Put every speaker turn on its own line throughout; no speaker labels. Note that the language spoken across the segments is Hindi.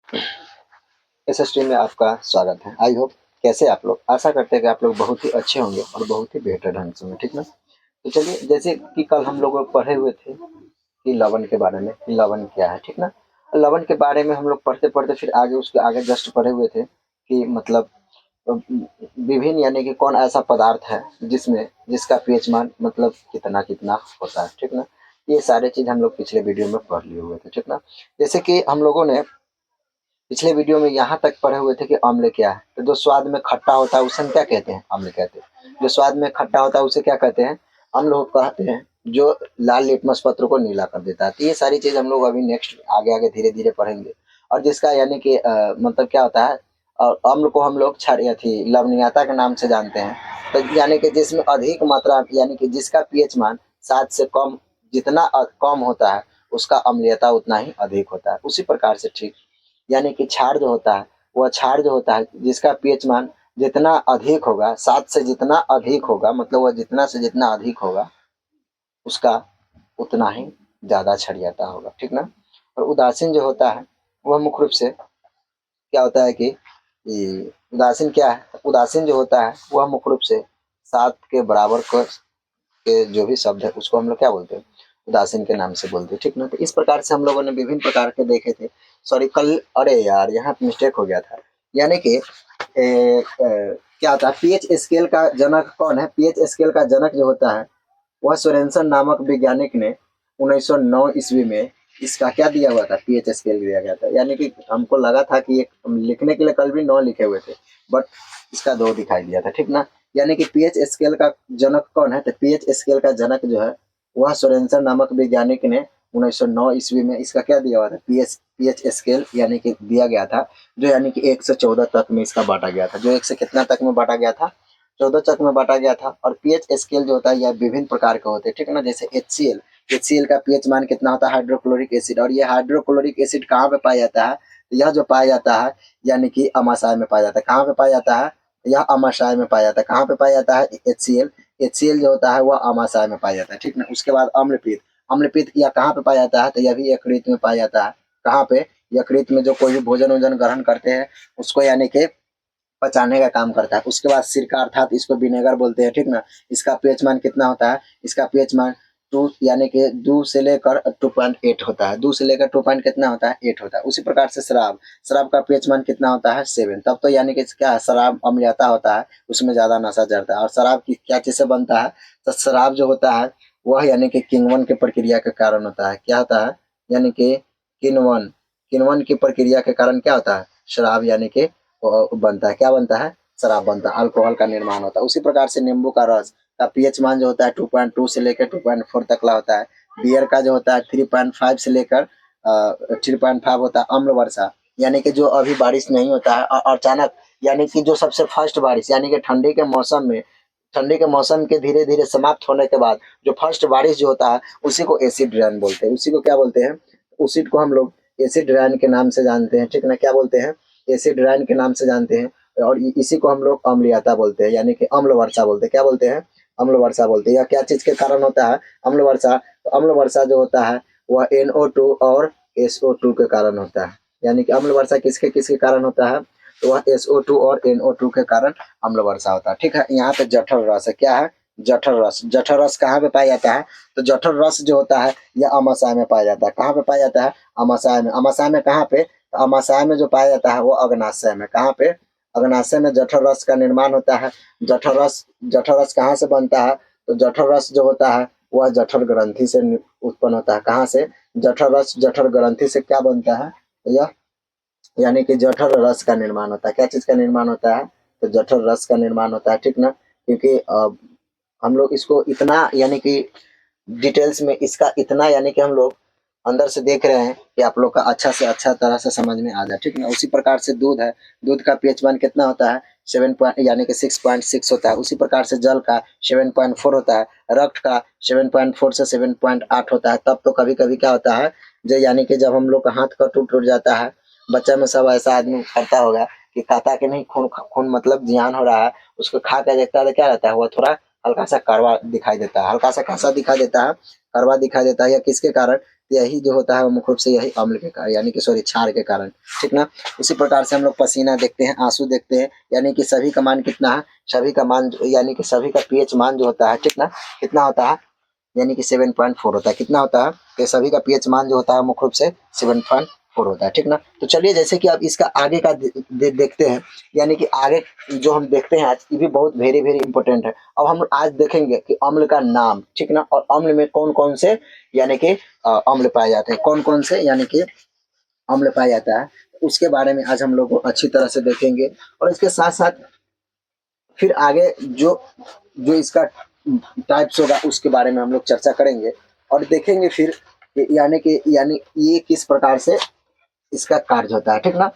इस स्ट्रीम में आपका स्वागत है। आई होप कैसे आप लोग, आशा करते हैं कि आप लोग बहुत ही अच्छे होंगे और बहुत ही बेहतर ढंग से होंगे, ठीक ना। तो चलिए, जैसे कि कल हम लोग पढ़े हुए थे कि लवन के बारे में, कि लवन क्या है, ठीक ना। लवन के बारे में हम लोग पढ़ते पढ़ते फिर आगे उसके आगे जस्ट पढ़े हुए थे कि मतलब विभिन्न यानी कि कौन ऐसा पदार्थ है जिसमें जिसका पीएच मान मतलब कितना कितना होता है, ठीक ना। ये सारे चीज हम लोग पिछले वीडियो में पढ़ लिए हुए थे, ठीक ना। जैसे कि हम लोगों ने पिछले वीडियो में यहाँ तक पढ़े हुए थे कि अम्ल क्या है। तो जो स्वाद में खट्टा होता है उसे हम क्या कहते हैं? अम्ल कहते हैं। जो स्वाद में खट्टा होता है उसे क्या कहते हैं? हम लोग कहते हैं। जो लाल लिटमस पत्र को नीला कर देता है। तो ये सारी चीज हम लोग अभी नेक्स्ट आगे आगे धीरे धीरे पढ़ेंगे। और जिसका यानी कि मतलब क्या होता है, और अम्ल को हम लोग क्षारीय थी लवणीयता के नाम से जानते हैं। तो यानी कि जिसमें अधिक मात्रा यानी कि जिसका पीएच मान 7 से कम, जितना कम होता है उसका अम्लीयता उतना ही अधिक होता है। उसी प्रकार से ठीक यानी कि क्षार जो होता है, वह क्षार जो होता है जिसका पीएच मान जितना अधिक होगा, 7 से जितना अधिक होगा, मतलब वह जितना से जितना अधिक होगा उसका उतना ही ज़्यादा क्षारीयता होगा, ठीक ना। और उदासीन जो होता है वह मुख्य रूप से क्या होता है कि उदासीन क्या है? उदासीन जो होता है वह मुख्य रूप से 7 के बराबर के जो भी शब्द है उसको हम लोग क्या बोलते हैं? उदासीन के नाम से बोलते हैं, ठीक ना। तो इस प्रकार से हम लोगों ने विभिन्न प्रकार के देखे थे। सॉरी कल, अरे यार यहाँ पे मिस्टेक हो गया था। यानी कि क्या होता है, पीएच स्केल का जनक कौन है? पीएच स्केल का जनक जो होता है वह सोरेनसन नामक वैज्ञानिक ने 1909 ईस्वी में इसका क्या दिया हुआ था? पीएच स्केल दिया गया था। यानी कि हमको लगा था कि एक लिखने के लिए कल भी 9 लिखे हुए थे, बट इसका 2 दिखाई दिया था, ठीक ना। यानी कि पीएच स्केल का जनक कौन है? तो पीएच स्केल का जनक जो है वह सोरेनसन नामक वैज्ञानिक ने 1909 ईस्वी में इसका क्या दिया हुआ था? पीएच पीएच स्केल यानी कि दिया गया था, जो यानी कि 1 से 14 तक में इसका बांटा गया था। जो 1 से कितना तक में बांटा गया था? 14 तक में बांटा गया था। और पीएच स्केल जो होता है यह विभिन्न प्रकार के होते हैं, ठीक है ना। जैसे HCl, HCl का पीएच मान कितना होता है? Hydrochloric acid. और ये हाइड्रोक्लोरिक एसिड कहाँ पे पाया जाता है? यह जो पाया जाता है यानी कि अमाशय में पाया जाता है। कहाँ पे पाया जाता है? यह अमाशय में पाया जाता है। कहाँ पे पाया जाता है? HCl, HCl जो होता है वह अमाशय में पाया जाता है, ठीक ना। उसके बाद अम्लपीत, अम्लपीत यह कहाँ पे पाया जाता है? तो यह भी यकृत में पाया जाता है। कहाँ पे? यकृत में। जो कोई भी भोजन वोजन ग्रहण करते हैं उसको यानी कि पचाने का काम करता है। उसके बाद सिरका अर्थात इसको विनेगर बोलते हैं, ठीक ना। इसका पीएच मान कितना होता है? इसका पीएच मान 2 यानी कि 2 से लेकर 2.8 होता है। 2 से लेकर 2 पॉइंट कितना होता है? 8 होता है। उसी प्रकार से शराब, शराब का पीएच मान कितना होता है? 7। तब तो यानी कि क्या है, शराब अम्लीयता होता है, उसमें ज़्यादा नशा चढ़ता है। और शराब की क्या चीज़ से बनता है? तो शराब जो होता है वह यानी कि किण्वन की प्रक्रिया के कारण होता है। क्या होता है? यानी कि किण्वन, किण्वन की प्रक्रिया के कारण क्या होता है? शराब यानी कि बनता है। क्या बनता है? शराब बनता है, अल्कोहल का निर्माण होता है। उसी प्रकार से नींबू का रस का पीएच मान जो होता है 2.2 से लेकर 2.4 तक ला होता है। बियर का जो होता है 3.5 से लेकर 3.5 होता है। अम्ल वर्षा यानी कि जो अभी बारिश नहीं होता है और अचानक यानी कि जो सबसे फर्स्ट बारिश यानी कि ठंडी के मौसम में, ठंडी के मौसम के धीरे धीरे समाप्त होने के बाद जो फर्स्ट बारिश जो होता है उसी को एसिड रेन बोलते हैं। उसी को क्या बोलते हैं? उसी को हम लोग एसिड रेन के नाम से जानते हैं, ठीक ना। क्या बोलते हैं? एसिड रेन के नाम से जानते हैं। और इसी को हम लोग अम्लीयता बोलते हैं यानी कि अम्ल वर्षा बोलते हैं। क्या बोलते हैं? अम्ल वर्षा बोलते हैं। यह क्या चीज के कारण होता है? अम्ल वर्षा। तो अम्ल वर्षा जो होता है वह NO2 और SO2 के कारण होता है। यानी कि अम्ल वर्षा किसके किसके कारण होता है? तो वह SO2 और NO2 के कारण अम्ल वर्षा होता है, ठीक है। यहाँ पे जठर रस है। क्या है? जठर रस। जठर रस कहाँ पे पाया जाता है? तो जठर रस जो होता है यह अमाशय में पाया जाता है। कहाँ पे पाया जाता है? अमाशय में। अमाशय में कहाँ पे? तो अमाशय में जो पाया जाता है वो अग्नाशय में। कहाँ पे? अग्नाशय में जठर रस का निर्माण होता है। जठर रस, जठर रस कहाँ से बनता है? तो जठर रस जो होता है वह जठर ग्रंथि से उत्पन्न होता है। कहाँ से? जठर रस जठर ग्रंथि से क्या बनता है? यह यानी कि जठर रस का निर्माण होता है। क्या चीज का निर्माण होता है? तो जठर रस का निर्माण होता है, ठीक ना। क्योंकि हम लोग इसको इतना यानी कि डिटेल्स में इसका इतना यानी कि हम लोग अंदर से देख रहे हैं कि आप लोग का अच्छा से अच्छा तरह से समझ में आ जाए, ठीक ना। उसी प्रकार से दूध है, दूध का पीएच मान कितना होता है? 7 पॉइंट यानी कि 6.6 होता है। उसी प्रकार से जल का 7.4 होता है। रक्त का 7.4 से 7.8 होता है। तब तो कभी कभी क्या होता है, जो यानी कि जब हम लोग का हाथ का टूट टूट जाता है, बच्चा में सब ऐसा आदमी करता होगा कि खाता कि नहीं खून खून मतलब जियान हो रहा है, उसको खा के देखता है तो क्या रहता है? वो थोड़ा हल्का सा कड़वा दिखाई देता है। हल्का सा कैसा दिखाई देता है? कड़वा दिखाई देता है। या किसके कारण? यही जो होता है वो मुख्य रूप से यही अम्ल के कारण यानी कि सॉरी क्षार के कारण, ठीक ना। उसी प्रकार से हम लोग पसीना देखते हैं, आंसू देखते हैं, यानी कि सभी का मान कितना है, सभी का मान यानी कि सभी का पीएच मान जो होता है, ठीक ना, कितना होता है, यानी कि 7.4 होता है। कितना होता है, ये सभी का पीएच मान जो होता है मुख्य रूप से 7.4 होता है, ठीक ना। तो चलिए जैसे कि अब इसका आगे का देखते हैं, यानी कि आगे जो हम देखते हैं आज, ये भी बहुत वेरी वेरी इंपॉर्टेंट है। अब हम आज देखेंगे कि अम्ल का नाम, ठीक ना, और अम्ल में कौन कौन से यानी कि अम्ल पाए जाते हैं, कौन कौन से यानी कि अम्ल पाया जाता है, उसके बारे में आज हम लोग अच्छी तरह से देखेंगे। और इसके साथ साथ फिर आगे जो जो इसका टाइप्स होगा उसके बारे में हम लोग चर्चा करेंगे और देखेंगे फिर यानी ये किस प्रकार से इसका कार्य होता है, ठीक ना।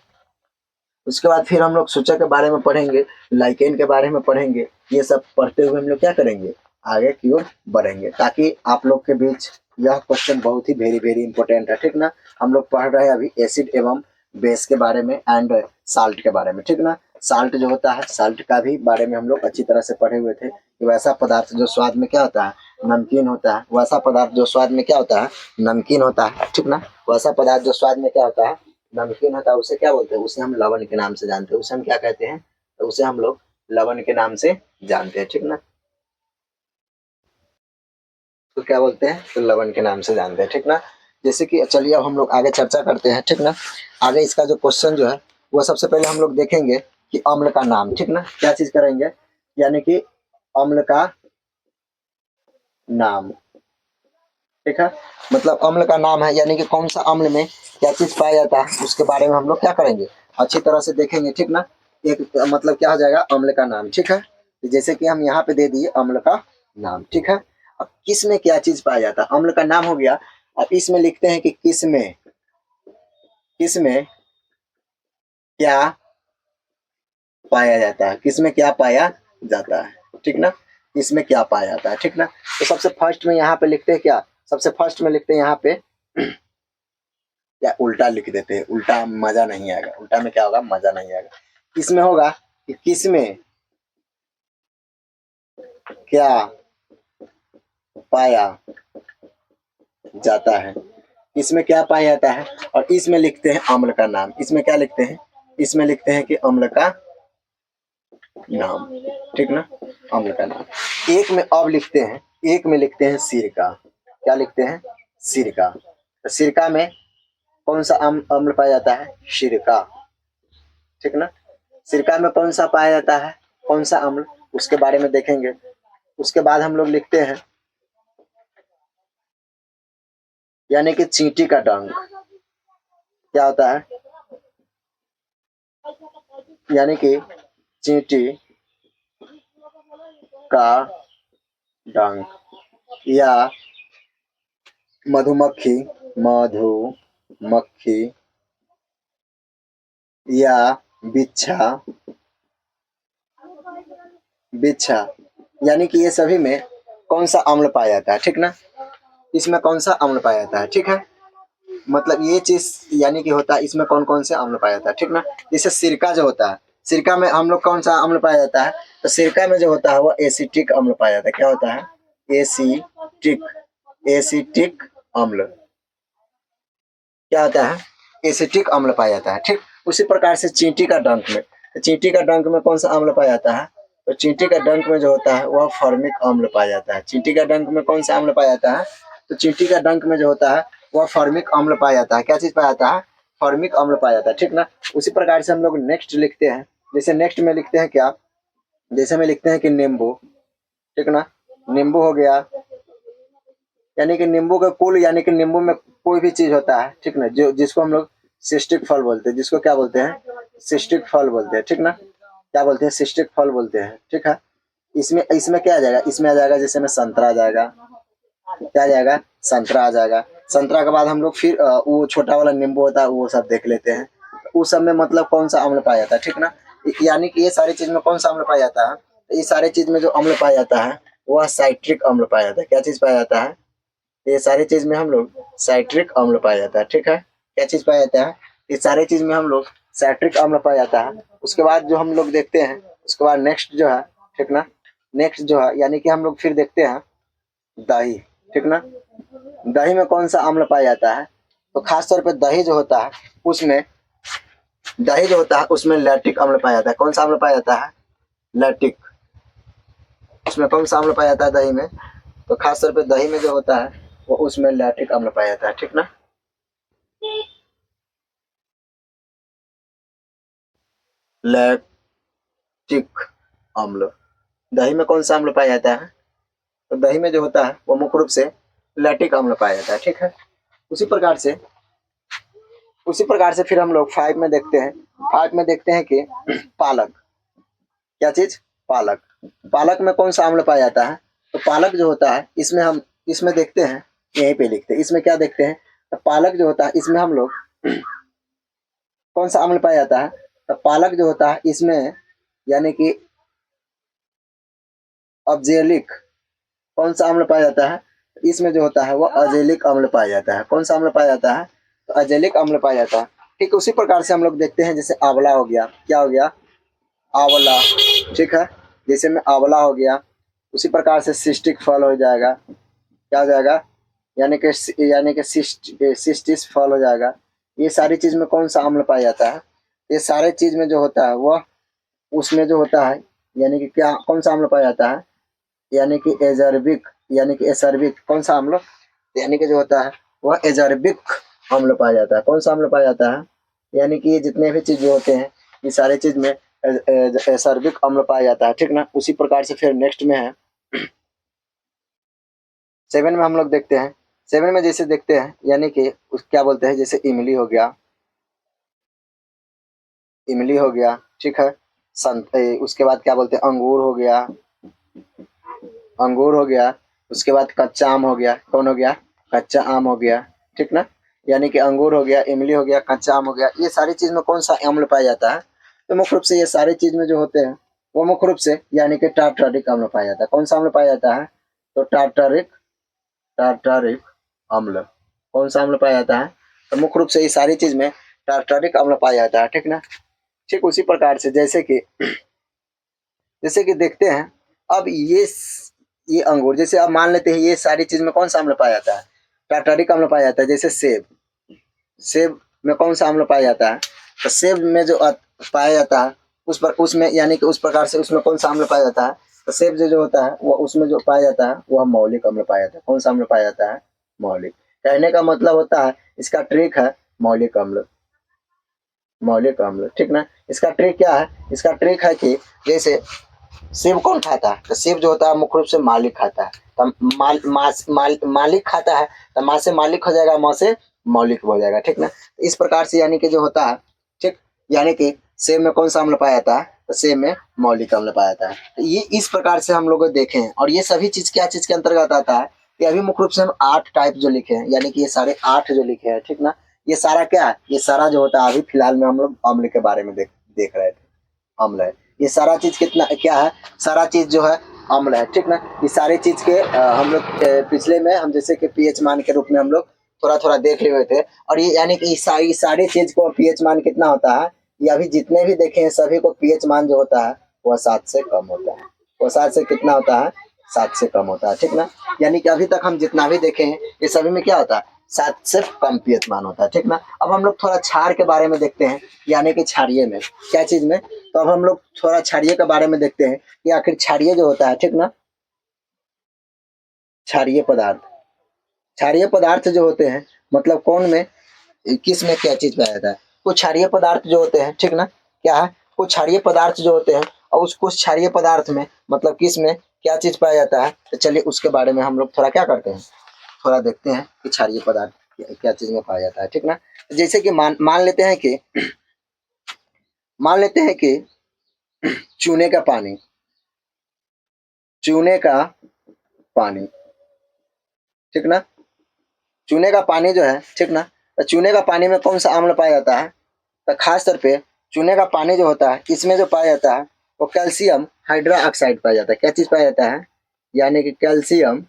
उसके बाद फिर हम लोग सूचक के बारे में पढ़ेंगे, लाइकेन के बारे में पढ़ेंगे। ये सब पढ़ते हुए हम लोग क्या करेंगे, आगे की ओर बढ़ेंगे, ताकि आप लोग के बीच यह क्वेश्चन बहुत ही वेरी वेरी इंपॉर्टेंट है, ठीक ना। हम लोग पढ़ रहे हैं अभी एसिड एवं बेस के बारे में एंड साल्ट के बारे में, ठीक ना। साल्ट जो होता है, साल्ट का भी बारे में हम लोग अच्छी तरह से पढ़े हुए थे कि वैसा पदार्थ जो स्वाद में क्या होता है, नमकीन होता है, वैसा पदार्थ जो स्वाद में क्या होता है, नमकीन होता है, ठीक ना। वैसा पदार्थ जो स्वाद में क्या होता है, नमकीन होता है, उसे क्या बोलते हैं, उसे हम लवण के नाम से जानते हैं। उसे हम क्या कहते हैं, तो उसे हम लोग लवण के नाम से जानते हैं, ठीक ना। तो क्या बोलते हैं, तो लवण के नाम से जानते हैं, ठीक ना। जैसे कि चलिए अब हम लोग आगे चर्चा करते हैं, ठीक ना। आगे इसका जो क्वेश्चन जो है वो सबसे पहले हम लोग देखेंगे कि अम्ल का नाम, ठीक ना, क्या चीज करेंगे, यानी कि अम्ल का नाम, ठीक है। मतलब अम्ल का नाम है, यानी कि कौन सा अम्ल में क्या चीज पाया जाता है, उसके बारे में हम लोग क्या करेंगे, अच्छी तरह से देखेंगे, ठीक ना। एक मतलब क्या हो जाएगा, अम्ल का नाम, ठीक है। तो जैसे कि हम यहाँ पे दे दिए अम्ल का नाम, ठीक है। अब किस में क्या चीज पाया जाता है, अम्ल का नाम हो गया। अब इसमें लिखते हैं कि किस में क्या पाया जाता है, किस में क्या पाया जाता है, ठीक ना। इसमें क्या पाया जाता है, ठीक ना। तो सबसे फर्स्ट में यहाँ पे लिखते हैं क्या, सबसे फर्स्ट में लिखते हैं यहाँ पे या उल्टा लिख देते हैं, उल्टा मजा नहीं आएगा, उल्टा में क्या होगा, मजा नहीं आएगा। किसमें होगा कि किसमें क्या पाया जाता है, इसमें क्या पाया जाता है, और इसमें लिखते हैं अम्ल का नाम। इसमें क्या लिखते हैं, इसमें लिखते हैं कि अम्ल का नाम, ठीक ना, अम्ल का नाम। एक में अब लिखते हैं, एक में लिखते हैं सिरका, क्या लिखते हैं, सिरका। तो सिरका में कौन सा अम्ल पाया जाता है, सिरका, ठीक ना। सिरका में कौन सा पाया जाता है, कौन सा अम्ल, उसके बारे में देखेंगे। उसके बाद हम लोग लिखते हैं यानी कि चींटी का डंक, क्या होता है, यानी कि चींटी का डंक या मधुमक्खी, मधुमक्खी या बिच्छा, बिच्छा, यानी कि ये सभी में कौन सा अम्ल पाया जाता है, ठीक ना। इसमें कौन सा अम्ल पाया जाता है, ठीक है। मतलब ये चीज यानी कि होता है, इसमें कौन कौन से अम्ल पाया जाता है, ठीक ना। जैसे सिरका जो होता है, सिरका में हम लोग कौन सा अम्ल पाया जाता है, तो सिरका में जो होता है वो एसिटिक अम्ल पाया जाता है। क्या होता है, एसिटिक, एसिटिक अम्ल, क्या होता है, एसिटिक अम्ल पाया जाता है, ठीक। उसी प्रकार से चींटी का डंक में, तो चींटी का डंक में कौन सा अम्ल पाया जाता है, तो चींटी का डंक में जो होता है वह फॉर्मिक अम्ल पाया जाता है। चींटी का डंक में कौन सा अम्ल पाया जाता है, तो चींटी का डंक में जो होता है वह फॉर्मिक अम्ल पाया जाता है। क्या चीज पाया जाता है, फॉर्मिक अम्ल पाया जाता है, ठीक ना। उसी प्रकार से हम लोग नेक्स्ट लिखते हैं, जैसे नेक्स्ट में लिखते हैं क्या, जैसे में लिखते हैं कि नींबू, ठीक ना, नींबू हो गया, यानी कि नींबू का कुल, यानी कि नींबू में कोई भी चीज होता है, ठीक ना, जो जिसको हम लोग सिस्टिक फल बोलते हैं, जिसको क्या बोलते हैं, सिस्टिक फल बोलते हैं, ठीक ना। क्या बोलते हैं, सिस्टिक फल बोलते हैं, ठीक है। इसमें इसमें क्या आ जाएगा, इसमें आ जाएगा, जैसे में संतरा आ जाएगा, क्या आ जाएगा, संतरा आ जाएगा। संतरा के बाद हम लोग फिर वो छोटा वाला नींबू होता है वो सब देख लेते हैं। उस सब में मतलब कौन सा अम्ल पाया जाता है, ठीक ना। यानी कि ये सारी चीज में कौन सा अम्ल पाया जाता है, तो ये सारी चीज में जो अम्ल पाया जाता है वह साइट्रिक अम्ल पाया जाता है। क्या चीज पाया जाता है, ये सारी चीज में हम लोग साइट्रिक अम्ल पाया जाता है, ठीक है। क्या चीज पाया जाता है, ये सारी चीज में हम लोग साइट्रिक अम्ल पाया जाता है। उसके बाद जो हम लोग देखते हैं, उसके बाद नेक्स्ट जो है, ठीक ना, नेक्स्ट जो है यानी कि हम लोग फिर देखते हैं दही, ठीक ना। दही में कौन सा अम्ल पाया जाता है? तो खास तौर पे दही जो होता है उसमें लैक्टिक अम्ल पाया जाता है। कौन सा अम्ल पाया जाता है? लैक्टिक। उसमें कौन सा अम्ल पाया जाता है दही में? तो खास तौर पे दही में जो होता है वो उसमें लैक्टिक अम्ल पाया जाता है, ठीक ना। लैक्टिक अम्ल, दही में कौन सा अम्ल पाया जाता है? तो दही में जो होता है वो मुख्य रूप से लैक्टिक अम्ल पाया जाता है, ठीक है। उसी प्रकार से फिर हम लोग 5 में देखते हैं। 5 में देखते हैं कि पालक, क्या चीज? पालक। पालक में कौन सा अम्ल पाया जाता है? तो पालक जो होता है इसमें देखते हैं, यहीं पे लिखते हैं, इसमें क्या देखते हैं? तो पालक जो होता है इसमें हम लोग कौन सा अम्ल पाया जाता है? तो पालक जो होता है इसमें यानी कि अब्जेलिक, कौन सा अम्ल पाया जाता है? इसमें जो होता है वो अजेलिक अम्ल पाया जाता है। कौन सा अम्ल पाया जाता है? तो अजेलिक अम्ल पाया जाता है। ठीक, उसी प्रकार से हम लोग देखते हैं जैसे आंवला हो गया, क्या हो गया? आंवला, ठीक है। जैसे में आंवला हो गया, उसी प्रकार से सिस्टिक फल हो जाएगा, क्या हो जाएगा? यानी कि सिस्टिस फल हो जाएगा। ये सारी चीज में कौन सा अम्ल पाया जाता है? ये सारे चीज में जो होता है वह उसमें जो होता है यानी कि क्या, कौन सा अम्ल पाया जाता है? यानी कि एजर्बिक, यानी कि एसर्बिक, कौन सा अम्ल? यानी कि जो होता है वह एजर्बिक अम्ल पाया जाता है। कौन सा अम्ल पाया जाता है? यानी कि ये जितने भी चीज होते हैं ये सारे चीज में एसर्बिक अम्ल पाया जाता है, ठीक ना। उसी प्रकार से फिर नेक्स्ट में है 7 में हम लोग देखते हैं। 7 में जैसे देखते हैं यानी कि क्या बोलते हैं, जैसे इमली हो गया, ठीक है। उसके बाद क्या बोलते हैं, अंगूर हो गया, उसके बाद कच्चा आम हो गया। कौन हो गया? कच्चा आम हो गया, ठीक ना। यानी कि अंगूर हो गया, इमली हो गया, कच्चा आम हो गया, ये सारी चीज में कौन सा अम्ल पाया जाता है? तो मुख्य रूप से ये सारी चीज में जो होते हैं वो मुख्य रूप से यानी कि टार्टारिक अम्ल पाया जाता है। कौन सा अम्ल पाया जाता है? तो टार्टारिक अम्ल। कौन सा अम्ल पाया जाता है? तो मुख्य रूप से ये सारी चीज में टार्टारिक अम्ल पाया जाता है, ठीक ना। ठीक उसी प्रकार से जैसे कि देखते हैं अब ये अंगूर, जैसे अब मान लेते हैं ये सारी चीज में कौन सा अम्ल पाया जाता है? टार्टारिक अम्ल पाया जाता है। जैसे सेब में कौन सा अम्ल पाया जाता है? तो सेब में जो पाया जाता है उसमें यानी कि उस प्रकार से उसमें कौन सा अम्ल पाया जाता है? तो सेब जो होता है वो उसमें जो पाया जाता है वह मौलिक अम्ल पाया जाता है। कौन सा अम्ल पाया जाता है? मौलिक। कहने का मतलब होता है इसका ट्रिक है मौलिक अम्ल, ठीक ना। इसका ट्रिक क्या है? इसका ट्रिक है कि जैसे सेब कौन खाता है? तो सेब जो होता है मुख्य रूप से मालिक खाता है। तो मालिक खाता है तो माँ से मालिक हो जाएगा, माँ से मौलिक हो जाएगा, ठीक ना। इस प्रकार से यानी कि जो होता है, ठीक, यानी कि सेब में कौन सा अम्ल पाया जाता है? तो सेब में मौलिक अम्ल पाया जाता है। तो ये इस प्रकार से हम लोग देखे हैं। और ये सभी चीज क्या चीज के अंतर्गत आता है? कि अभी मुख्य रूप से हम 8 टाइप जो लिखे हैं, यानी कि ये सारे 8 जो लिखे हैं, ठीक ना। ये सारा क्या है? ये सारा जो होता है अभी फिलहाल में हम लोग अम्ल के बारे में देख रहे थे। अम्ल है ये सारा चीज, कितना क्या है? सारा चीज जो है अम्ल है, ठीक ना। ये सारे चीज के हम लोग पिछले में हम जैसे कि पीएच मान के रूप में हम लोग थोड़ा थोड़ा देख लिए हुए थे। और ये यानी कि सारी चीज को पीएच मान कितना होता है? ये अभी जितने भी देखे हैं सभी को पीएच मान जो होता है वह 7 से कम होता है। वो 7 से कितना होता है? 7 से कम होता है, ठीक ना। यानी कि अभी तक हम जितना भी देखे हैं ये सभी में क्या होता है? 7 से कम पीएच मान होता है, ठीक ना। अब हम लोग थोड़ा क्षार के बारे में देखते हैं, यानी कि क्षारीय में क्या चीज में। तो अब हम लोग थोड़ा क्षारीय के बारे में देखते हैं कि आखिर क्षारीय जो होता है, ठीक ना। क्षारीय पदार्थ, जो होते हैं मतलब कौन में, किस में क्या चीज पाया जाता है? कुछ क्षारीय पदार्थ जो होते हैं, ठीक ना, क्या है? कुछ क्षारीय पदार्थ जो होते हैं और उस कुछ क्षारीय पदार्थ में मतलब किस में क्या चीज पाया जाता है? तो चलिए उसके बारे में हम लोग थोड़ा क्या करते हैं, थोड़ा देखते हैं कि क्षारीय पदार्थ क्या चीज में पाया जाता है, ठीक ना। जैसे कि मान लेते हैं कि चूने का पानी, चूने का पानी, ठीक ना। चूने का पानी जो है, ठीक ना, तो चूने का पानी में कौन सा अम्ल पाया जाता है? तो खास तौर पे चूने का पानी जो होता है इसमें जो पाया जाता है वो कैल्शियम हाइड्रा ऑक्साइड पाया जाता है। क्या चीज पाया जाता है? यानी कि calcium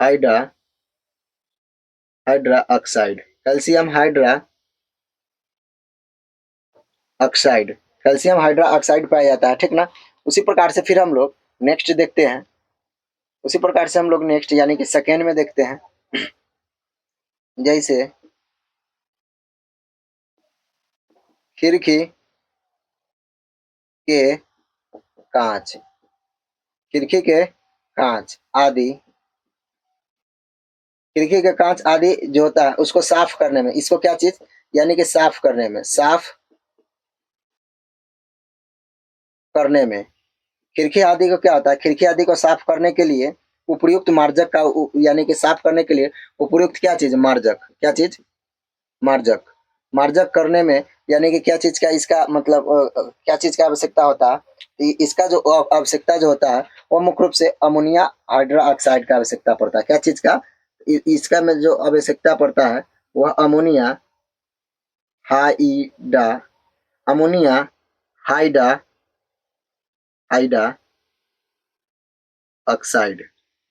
hydra hydra oxide, calcium hydra oxide, calcium hydra oxide पाया जाता है, ठीक ना। उसी प्रकार से फिर हम लोग नेक्स्ट देखते हैं उसी प्रकार से हम लोग नेक्स्ट यानी कि सेकेंड में देखते हैं, जैसे खिड़की के कांच, खिड़की के कांच आदि, खिड़की के कांच आदि जो होता है उसको साफ करने में, इसको क्या चीज यानी कि साफ करने में, साफ करने में, खिड़की आदि को क्या होता है, खिड़की आदि को साफ करने के लिए उपयुक्त मार्जक का यानी कि साफ करने के लिए उपयुक्त क्या चीज, मार्जक, क्या चीज, मार्जक, मार्जक करने में यानी कि क्या चीज का इसका मतलब क्या चीज का आवश्यकता होता है, इसका जो आवश्यकता जो होता है वो मुख्य रूप से अमोनिया हाइड्रोक्साइड का आवश्यकता पड़ता है, क्या चीज का, इसका में जो आवश्यकता पड़ता है वह ammonia hydra, ammonia hydra hydroxide,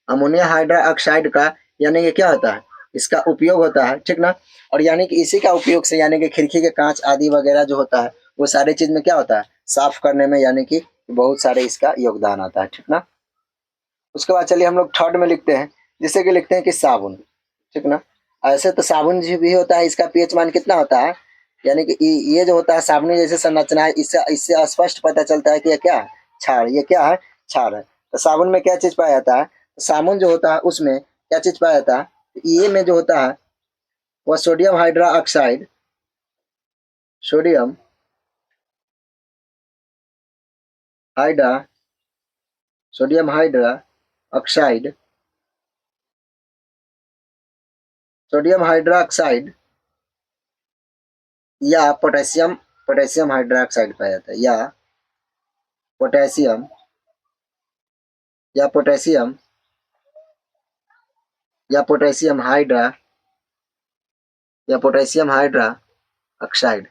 ammonia hydroxide का यानी कि क्या होता है, इसका उपयोग होता है, ठीक ना। और यानी कि इसी का उपयोग से यानी कि खिड़की के कांच आदि वगैरह जो होता है वो सारे चीज में क्या होता है, साफ करने में यानी कि बहुत सारे इसका योगदान आता है, ठीक ना। उसके बाद चलिए हम लोग थर्ड में लिखते हैं, जिससे कि लिखते हैं कि साबुन, ठीक ना। ऐसे तो साबुन जो भी होता है इसका पीएच मान कितना होता है, यानी कि ये जो होता है साबुन जैसे संरचना है, इससे इससे स्पष्ट पता चलता है कि ये क्या है, क्षार, ये क्या है, क्षार है। तो साबुन में क्या चीज पाया जाता है, तो साबुन जो होता है उसमें क्या चीज पाया जाता है, ये में जो होता है वह sodium hydra oxide, sodium hydra, sodium hydra oxide, sodium hydra oxide या पोटेशियम, पोटेशियम हाइड्रोक्साइड पाया जाता है, पोटेशियम या पोटेशियम या पोटेशियम हाइड्रा या पोटेशियम हाइड्रा ऑक्साइड।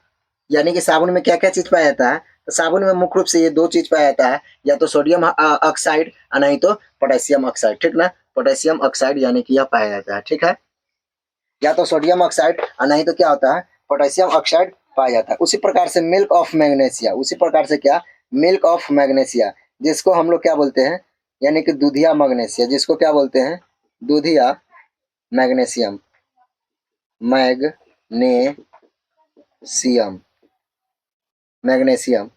यानी कि साबुन में क्या क्या चीज पाया जाता है, तो साबुन में मुख्य रूप से ये दो चीज पाया जाता है, या तो सोडियम ऑक्साइड और नहीं तो पोटेशियम ऑक्साइड, ठीक ना। पोटेशियम ऑक्साइड यानी कि यह पाया जाता है, ठीक है, या तो सोडियम ऑक्साइड और नहीं तो क्या होता है, पोटेशियम ऑक्साइड पाया जाता है। उसी प्रकार से मिल्क ऑफ मैग्नेशिया, उसी प्रकार से क्या, मिल्क ऑफ मैग्नेशिया, जिसको हम लोग क्या बोलते हैं, यानी कि दूधिया मैग्नेशिया, जिसको क्या बोलते हैं, दूधिया मैग्नेशियम, मैग्नेशियम, मैग्नेशियम,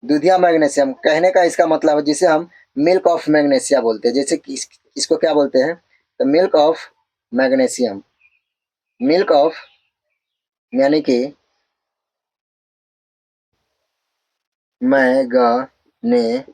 दूधिया मैग्नेशियम कहने का इसका मतलब है जिसे हम मिल्क ऑफ मैग्नेशिया बोलते हैं, जैसे कि इसको क्या बोलते हैं, तो milk of magnesium, milk of यानी कि मैग्नेशियम,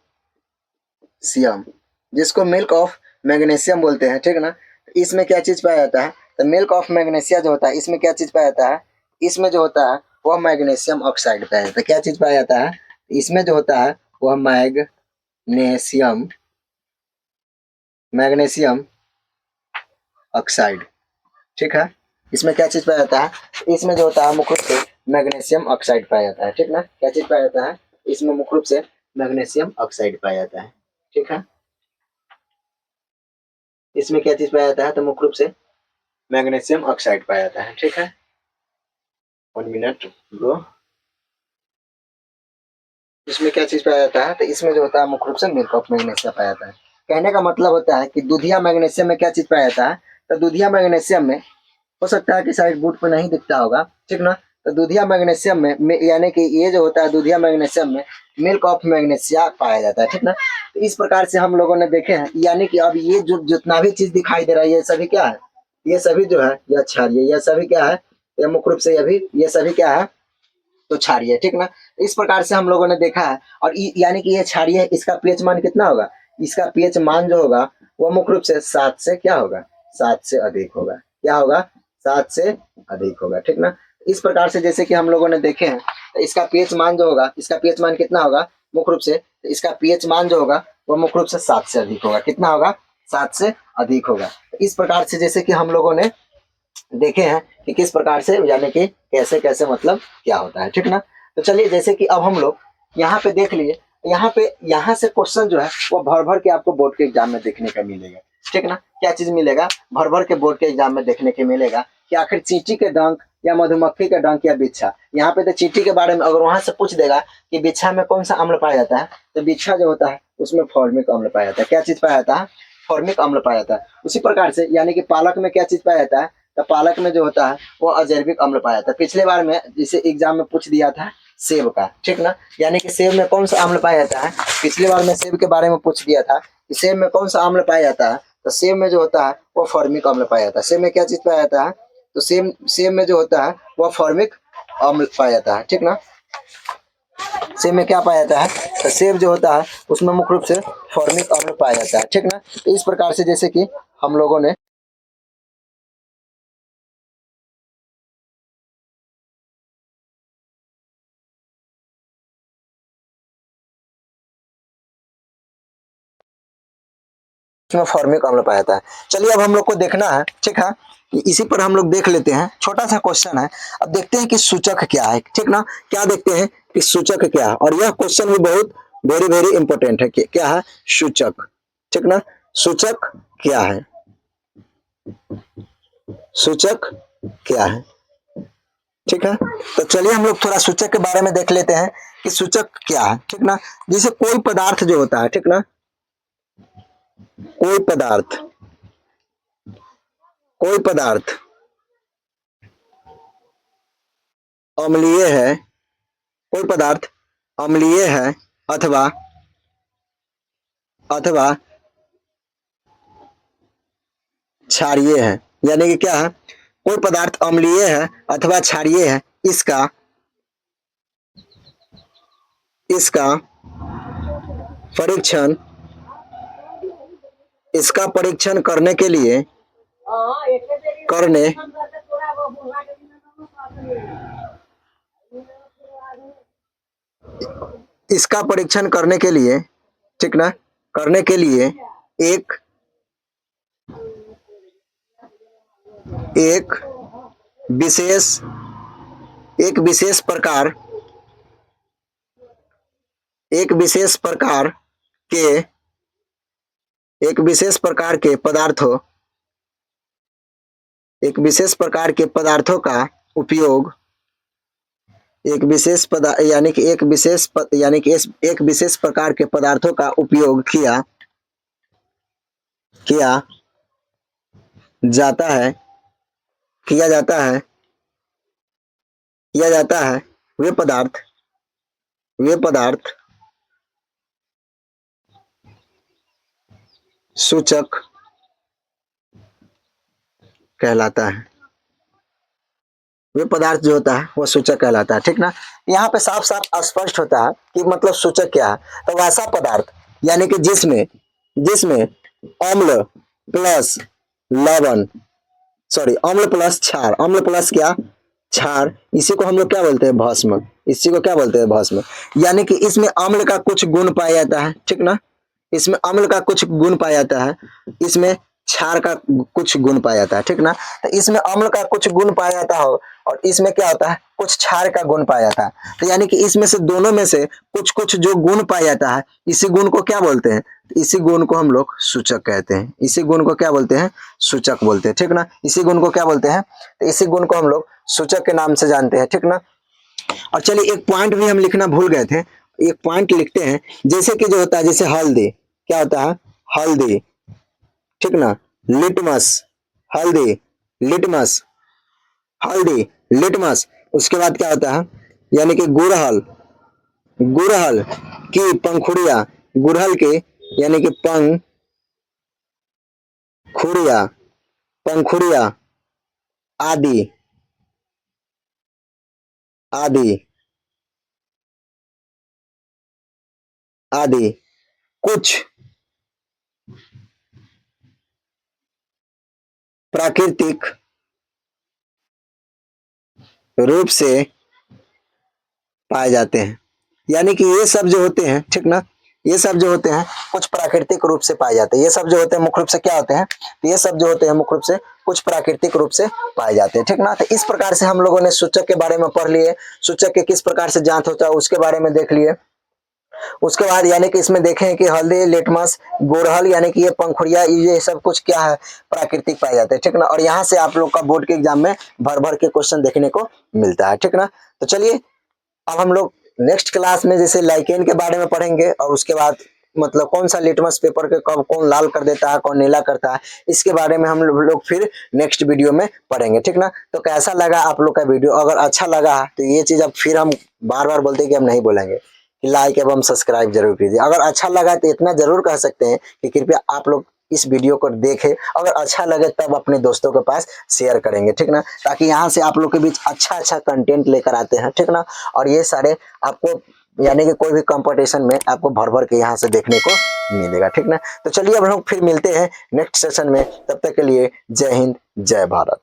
जिसको मिल्क ऑफ मैग्नेशियम बोलते हैं, ठीक ना। इसमें क्या चीज पाया जाता है, तो मिल्क ऑफ मैग्नेशिया जो होता है इसमें क्या चीज पाया जाता है, इसमें जो होता है वह मैग्नीशियम ऑक्साइड पाया जाता है, क्या चीज पाया जाता है, इसमें जो होता है वह मैग्नीशियम, मैग्नीशियम ऑक्साइड, ठीक है। इसमें क्या चीज पाया जाता है, इसमें जो होता है मुख्य रूप से मैग्नीशियम ऑक्साइड पाया जाता है, ठीक ना। क्या चीज पाया जाता है, इसमें मुख्य रूप से मैग्नीशियम ऑक्साइड पाया जाता है, ठीक है। इसमें क्या चीज पाया जाता है, तो मुख्य रूप से मैग्नीशियम ऑक्साइड पाया जाता है, ठीक है। 1 मिनट ब्रो। इसमें क्या चीज पाया जाता है, तो इसमें जो होता है मुख्य रूप से मिल्क ऑफ मैग्नीशिया पाया जाता है। कहने का मतलब होता है कि दूधिया मैग्नीशियम में क्या चीज पाया जाता है, तो दूधिया मैग्नीशियम में हो सकता है कि शायद बूट पे नहीं दिखता होगा, ठीक ना। तो दूधिया मैग्नीशियम में यानी कि ये जो होता है दूधिया मैग्नीशियम में मिल्क ऑफ मैग्नीशिया पाया जाता है, ठीक ना। तो इस प्रकार से हम लोगों ने देखे हैं, यानी कि अब ये जो जितना भी चीज दिखाई दे रहा है ये सभी क्या है, ये सभी जो है ये क्षारीय, ये सभी क्या है, ये मुख्य रूप से ये सभी क्या है, तो क्षारीय, ठीक ना। इस प्रकार से हम लोगों ने देखा है, और यानी कि ये क्षारीय है, इसका पीएच मान कितना होगा, इसका पीएच मान जो होगा वो मुख्य रूप से 7 से क्या होगा, 7 से अधिक होगा, क्या होगा, 7 से अधिक होगा, ठीक ना। इस प्रकार से जैसे कि हम लोगों ने देखे हैं, तो इसका पीएच मान जो होगा, इसका पीएच मान कितना होगा मुख्य रूप से, तो इसका पीएच मान जो होगा वो मुख्य रूप से 7 से अधिक होगा, कितना होगा, 7 से अधिक होगा। इस प्रकार से जैसे कि हम लोगों ने देखे हैं कि किस प्रकार से यानी कि कैसे कैसे मतलब क्या होता है, ठीक ना। तो चलिए जैसे कि अब हम लोग यहाँ पे देख लिए, यहाँ से क्वेश्चन जो है वो भर भर के आपको बोर्ड के एग्जाम में देखने का मिलेगा, ठीक ना। क्या चीज मिलेगा, भर भर के बोर्ड के एग्जाम में देखने के मिलेगा कि आखिर चींटी के डंक या मधुमक्खी का डंक या बिच्छा। यहाँ पे तो चींटी के बारे में अगर वहां से पूछ देगा कि बिच्छा में कौन सा अम्ल पाया जाता है, तो बिच्छा जो होता है उसमें फॉर्मिक अम्ल पाया जाता है। क्या चीज पाया जाता है? फॉर्मिक अम्ल पाया जाता है। उसी प्रकार से यानी कि पालक में क्या चीज पाया जाता है? तो पालक में जो होता है वो अजैविक अम्ल पाया जाता है। पिछले बार में जिसे एग्जाम में पूछ दिया था सेब का, ठीक ना, यानी कि सेब में कौन सा अम्ल पाया जाता है? पिछले बार में सेब के बारे में पूछ दिया था कि सेब में कौन सा अम्ल पाया जाता है, तो सेब में जो होता है वो फॉर्मिक अम्ल पाया जाता है। सेब में क्या चीज पाया जाता है? तो सेब सेब में जो होता है वह फॉर्मिक अम्ल पाया जाता है, ठीक ना। सेब में क्या पाया जाता है? तो सेब जो होता है उसमें मुख्य रूप से फॉर्मिक अम्ल पाया जाता है, ठीक ना। तो इस प्रकार से जैसे कि हम लोगों ने इसमें फॉर्मिक अम्ल पाया जाता है। चलिए अब हम लोग को देखना है, ठीक है, कि इसी पर हम लोग देख लेते हैं। छोटा सा क्वेश्चन है, अब देखते हैं कि सूचक क्या है, ठीक ना। क्या देखते हैं कि सूचक क्या है, और यह क्वेश्चन भी बहुत वेरी वेरी इंपॉर्टेंट है कि क्या है सूचक, ठीक ना। सूचक क्या है? सूचक क्या है, ठीक है। तो चलिए हम लोग थोड़ा सूचक के बारे में देख लेते हैं कि सूचक क्या है, ठीक ना। जैसे कोई पदार्थ जो होता है, ठीक ना, कोई पदार्थ, कोई पदार्थ अम्लीय है, कोई पदार्थ अम्लीय है अथवा अथवा क्षारीय है, यानी कि क्या है, कोई पदार्थ अम्लीय है अथवा क्षारीय है, इसका इसका परीक्षण इसका परीक्षण करने के लिए करने इसका परीक्षण करने के लिए, ठीक ना, करने के लिए एक एक विशेष एक विशेष प्रकार एक विशेष प्रकार के एक विशेष प्रकार के पदार्थों एक विशेष प्रकार के पदार्थों का उपयोग एक विशेष पदार्थ यानी कि एक विशेष प्रकार के पदार्थों का उपयोग किया किया जाता है किया जाता है किया जाता है वे पदार्थ सूचक कहलाता है। वे पदार्थ जो होता है वो सूचक कहलाता है, ठीक ना। यहाँ पे साफ साफ स्पष्ट होता है कि मतलब सूचक क्या है। तो वैसा पदार्थ यानी कि जिसमें जिसमें अम्ल प्लस लवण, सॉरी अम्ल प्लस क्षार, अम्ल प्लस क्या, क्षार, इसी को हम लोग क्या बोलते हैं, भस्म, इसी को क्या बोलते हैं, भस्म। यानी कि इसमें अम्ल का कुछ गुण पाया जाता है, ठीक ना, इसमें अम्ल का कुछ गुण पाया जाता है, इसमें क्षार का कुछ गुण पाया जाता है, ठीक ना। तो इसमें अम्ल का कुछ गुण पाया जाता है और इसमें क्या होता है, कुछ क्षार का गुण पाया जाता है। तो यानी कि इसमें से दोनों में से कुछ कुछ जो गुण पाया जाता है, इसी गुण को क्या बोलते हैं, इसी गुण को हम लोग सूचक कहते हैं। इसी गुण को क्या बोलते हैं, सूचक बोलते हैं, ठीक ना। इसी गुण को क्या बोलते हैं, तो इसी गुण को हम लोग सूचक के नाम से जानते हैं, ठीक ना। और चलिए एक पॉइंट भी हम लिखना भूल गए थे, एक पॉइंट लिखते हैं। जैसे कि जो होता है, जैसे हल्दी, क्या होता है, हल्दी, ठीक ना, लिटमस, हल्दी, लिटमस, हल्दी, लिटमस। उसके बाद क्या होता है, यानी कि गुड़हल, गुड़हल की पंखुड़िया, गुड़हल की यानी कि पंखुड़िया, पंखुड़िया आदि आदि आदि कुछ प्राकृतिक रूप से पाए जाते हैं। यानी कि ये सब जो होते हैं, ठीक ना, ये सब जो होते हैं कुछ प्राकृतिक रूप से पाए जाते हैं। ये सब जो होते हैं मुख्य रूप से क्या होते हैं, ये सब जो होते हैं मुख्य रूप से कुछ प्राकृतिक रूप से पाए जाते हैं, ठीक ना। तो इस प्रकार से हम लोगों ने सूचक के बारे में पढ़ लिए, सूचक के किस प्रकार से जांच होता है उसके बारे में देख लिए। उसके बाद यानी कि इसमें देखें कि हल्दी, लिटमस, गुड़हल यानी कि ये पंखुड़िया, ये सब कुछ क्या है, प्राकृतिक पाए जाते हैं, ठीक ना। और यहाँ से आप लोग का बोर्ड के एग्जाम में भर भर के क्वेश्चन देखने को मिलता है, ठीक ना। तो चलिए अब हम लोग नेक्स्ट क्लास में जैसे लाइकेन के बारे में पढ़ेंगे और उसके बाद मतलब कौन सा लिटमस पेपर के कब कौन लाल कर देता है, कौन नीला करता है, इसके बारे में हम लोग फिर नेक्स्ट वीडियो में पढ़ेंगे, ठीक ना। तो कैसा लगा आप लोग का वीडियो, अगर अच्छा लगा है तो ये चीज अब फिर हम बार बार बोलते हैं कि हम नहीं बोलेंगे कि लाइक एवं सब्सक्राइब जरूर कीजिए। अगर अच्छा लगा तो इतना जरूर कह सकते हैं कि कृपया आप लोग इस वीडियो को देखें, अगर अच्छा लगे तब अपने दोस्तों के पास शेयर करेंगे, ठीक ना, ताकि यहाँ से आप लोग के बीच अच्छा अच्छा कंटेंट लेकर आते हैं, ठीक ना। और ये सारे आपको यानी कि कोई भी कंपटीशन में आपको भर भर के यहाँ से देखने को मिलेगा, ठीक ना। तो चलिए अब हम लोग फिर मिलते हैं नेक्स्ट सेशन में, तब तक के लिए जय हिंद जय भारत।